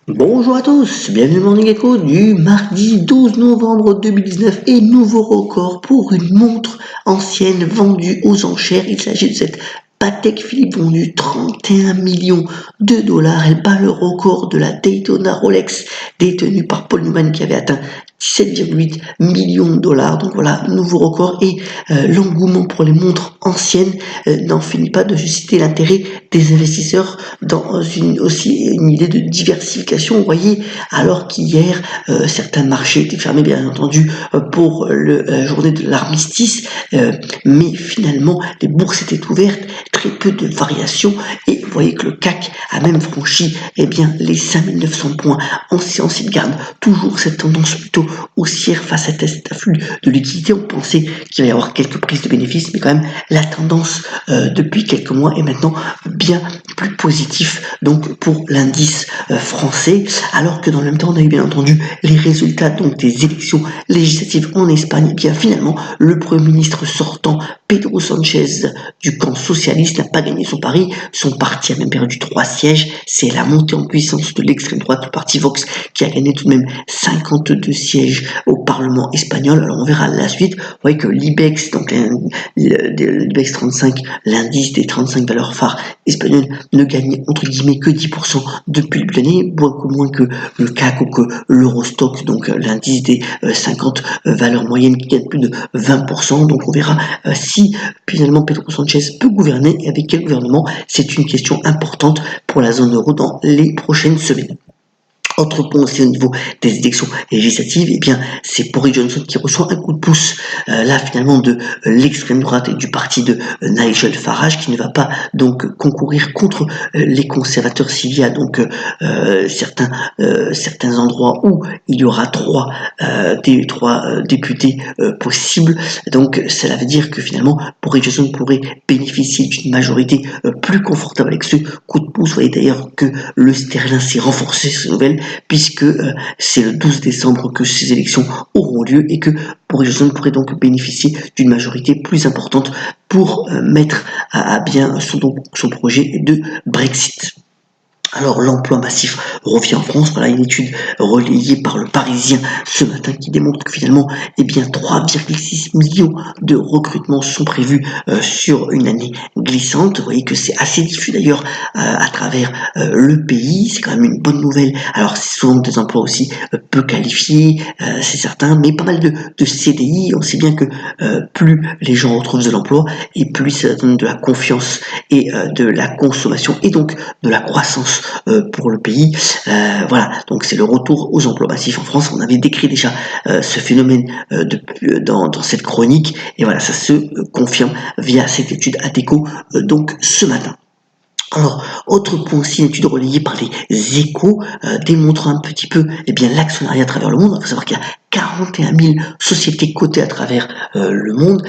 Bonjour à tous, bienvenue au Morning Echo du mardi 12 novembre 2019 et nouveau record pour une montre ancienne vendue aux enchères. Il s'agit de cette Patek Philippe vendue 31 millions de dollars. Elle bat le record de la Daytona Rolex détenue par Paul Newman qui avait atteint 17,8 millions de dollars. Donc voilà, nouveau record et l'engouement pour les montres anciennes n'en finit pas de susciter l'intérêt des investisseurs dans une idée de diversification. Vous voyez, alors qu'hier, certains marchés étaient fermés, bien entendu, pour la journée de l'armistice, mais finalement, les bourses étaient ouvertes, très peu de variations, et vous voyez que le CAC a même franchi les 5900 points en séance. Il garde toujours cette tendance plutôt haussière face à cet afflux de liquidités. On pensait qu'il va y avoir quelques prises de bénéfices, mais quand même, la tendance depuis quelques mois est maintenant bien plus positif donc pour l'indice français, alors que dans le même temps on a eu bien entendu les résultats donc des élections législatives en Espagne. Et bien finalement le Premier ministre sortant Pedro Sánchez du camp socialiste n'a pas gagné son pari. Son parti a même perdu 3 sièges. C'est la montée en puissance de l'extrême droite, le parti Vox, qui a gagné tout de même 52 sièges au Parlement espagnol. Alors on verra la suite. Vous voyez que l'IBEX, donc l'IBEX 35, l'indice des 35 valeurs phares espagnoles, ne gagnait entre guillemets que 10% depuis le début de l'année, beaucoup moins que le CAC ou que l'Eurostock, donc l'indice des 50 valeurs moyennes qui gagne plus de 20%. Donc on verra si finalement Pedro Sánchez peut gouverner et avec quel gouvernement. C'est une question importante pour la zone euro dans les prochaines semaines. Autre point aussi au niveau des élections législatives, c'est Boris Johnson qui reçoit un coup de pouce là finalement de l'extrême droite et du parti de Nigel Farage, qui ne va pas donc concourir contre les conservateurs s'il y a donc certains endroits où il y aura trois députés possibles. Donc cela veut dire que finalement Boris Johnson pourrait bénéficier d'une majorité plus confortable avec ce coup de pouce. Vous voyez d'ailleurs que le sterling s'est renforcé, cette nouvelle, puisque c'est le 12 décembre que ces élections auront lieu et que Boris Johnson pourrait donc bénéficier d'une majorité plus importante pour mettre à bien son projet de Brexit. Alors l'emploi massif revient en France. Voilà une étude relayée par le Parisien ce matin qui démontre que finalement 3,6 millions de recrutements sont prévus sur une année glissante. Vous voyez que c'est assez diffus d'ailleurs à travers le pays. C'est quand même une bonne nouvelle. Alors c'est souvent des emplois aussi peu qualifiés, c'est certain, mais pas mal de CDI. On sait bien que plus les gens retrouvent de l'emploi et plus ça donne de la confiance et de la consommation et donc de la croissance pour le pays. Voilà, donc c'est le retour aux emplois massifs en France. On avait décrit déjà ce phénomène dans cette chronique et voilà, ça se confirme via cette étude ADECO donc ce matin. Alors, autre point aussi, une étude relayée par les Échos démontrant un petit peu l'actionnariat à travers le monde. Il faut savoir qu'il y a 41 000 sociétés cotées à travers le monde.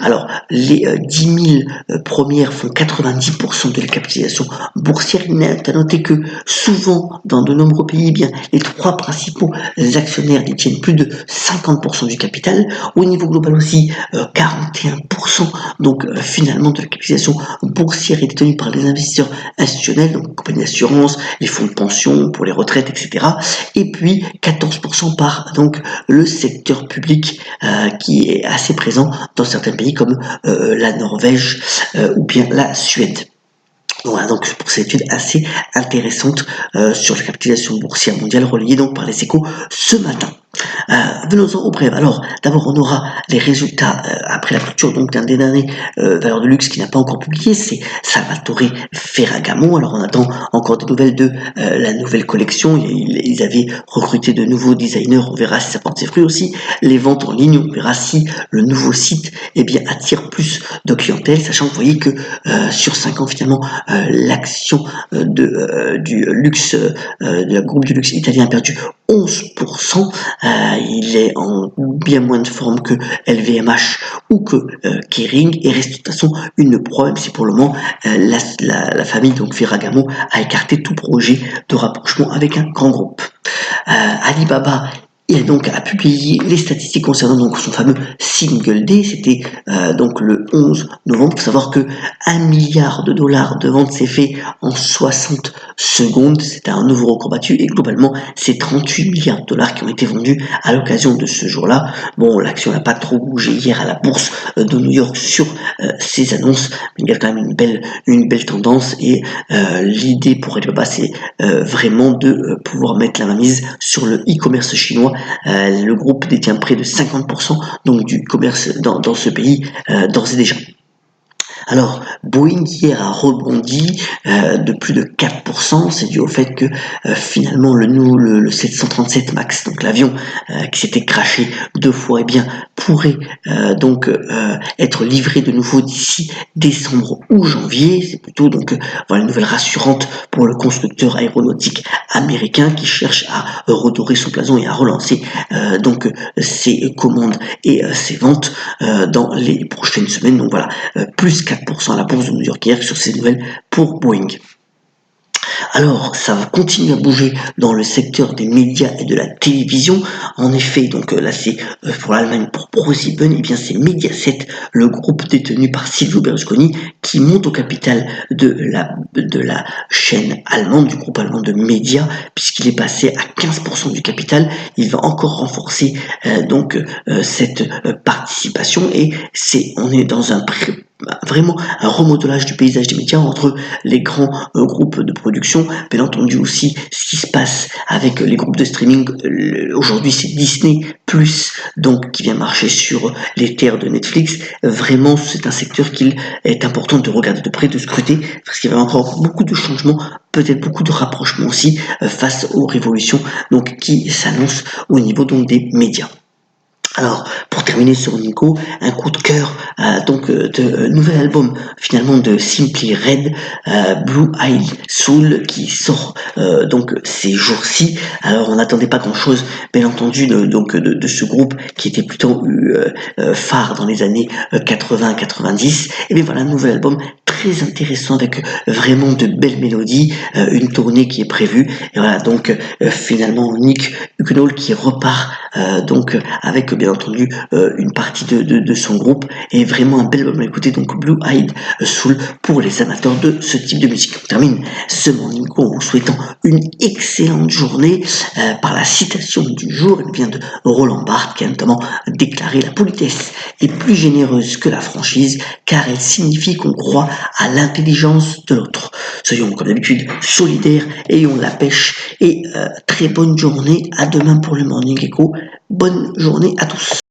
Alors, les 10 000 premières font 90% de la capitalisation boursière. Il est à noter que souvent, dans de nombreux pays, les 3 principaux actionnaires détiennent plus de 50% du capital. Au niveau global aussi, 41% donc finalement de la capitalisation boursière est détenue par les investisseurs institutionnels, donc compagnies d'assurance, les fonds de pension pour les retraites, etc. Et puis 14% par donc le secteur public qui est assez présent dans certains pays comme la Norvège ou bien la Suède. Voilà donc pour cette étude assez intéressante sur la capitalisation boursière mondiale relayée donc par les Échos ce matin. Venons-en au bref. Alors, d'abord, on aura les résultats après la clôture donc d'un des derniers valeurs de luxe qui n'a pas encore publié, c'est Salvatore Ferragamo. Alors, on attend encore des nouvelles de la nouvelle collection. Ils avaient recruté de nouveaux designers. On verra si ça porte ses fruits aussi. Les ventes en ligne, on verra si le nouveau site attire plus de clientèle, sachant que vous voyez que sur 5 ans, finalement, l'action du luxe, de la groupe du luxe italien a perdu 11%. Il est en bien moins de forme que LVMH ou que Kering et reste de toute façon une proie, même si pour le moment la famille donc Ferragamo a écarté tout projet de rapprochement avec un grand groupe. Alibaba Et donc a publié les statistiques concernant donc son fameux Single Day, c'était donc le 11 novembre. Il faut savoir que 1 milliard de dollars de ventes s'est fait en 60 secondes, c'était un nouveau record battu et globalement c'est 38 milliards de dollars qui ont été vendus à l'occasion de ce jour-là. Bon, l'action n'a pas trop bougé hier à la bourse de New York sur ces annonces, mais il y a quand même une belle tendance et l'idée pour Alibaba c'est vraiment de pouvoir mettre la mainmise sur le e-commerce chinois. Le groupe détient près de 50% donc du commerce dans ce pays d'ores et déjà. Alors, Boeing hier a rebondi de plus de 4%, c'est dû au fait que finalement le 737 MAX, donc l'avion qui s'était crashé 2 fois, eh bien pourrait donc être livré de nouveau d'ici décembre ou janvier. C'est plutôt donc voilà une nouvelle rassurante pour le constructeur aéronautique américain qui cherche à redorer son blason et à relancer donc ses commandes et ses ventes dans les prochaines semaines. Donc voilà, plus 4% à la bourse de New York hier sur ces nouvelles pour Boeing. Alors, ça va continuer à bouger dans le secteur des médias et de la télévision. En effet, donc là c'est pour l'Allemagne, pour ProSieben, et bien c'est Mediaset, le groupe détenu par Silvio Berlusconi, qui monte au capital de la chaîne allemande, du groupe allemand de médias, puisqu'il est passé à 15% du capital. Il va encore renforcer cette participation et on est dans vraiment un remodelage du paysage des médias entre les grands groupes de production, bien entendu aussi ce qui se passe avec les groupes de streaming. Aujourd'hui c'est Disney Plus donc qui vient marcher sur les terres de Netflix. Vraiment c'est un secteur qu'il est important de regarder de près, de scruter, parce qu'il y a encore beaucoup de changements, peut-être beaucoup de rapprochements aussi face aux révolutions donc qui s'annoncent au niveau donc des médias. Alors, pour terminer sur Nico, un coup de cœur de nouvel album finalement de Simply Red, Blue Eyed Soul, qui sort donc ces jours-ci. Alors, on n'attendait pas grand-chose, bien entendu, de ce groupe qui était plutôt phare dans les années 80-90. Et bien voilà, un nouvel album très intéressant avec vraiment de belles mélodies, une tournée qui est prévue. Et voilà, donc finalement Nick Huguenot qui repart avec bien entendu une partie de son groupe et vraiment un bel album à écouter, donc Blue Eyed Soul pour les amateurs de ce type de musique. On termine ce Morning Call en vous souhaitant une excellente journée par la citation du jour. Elle vient de Roland Barthes qui a notamment déclaré: la politesse est plus généreuse que la franchise car elle signifie qu'on croit à l'intelligence de l'autre. Soyons comme d'habitude solidaires, ayons la pêche et très bonne journée. À demain pour le Morning Echo. Bonne journée à tous.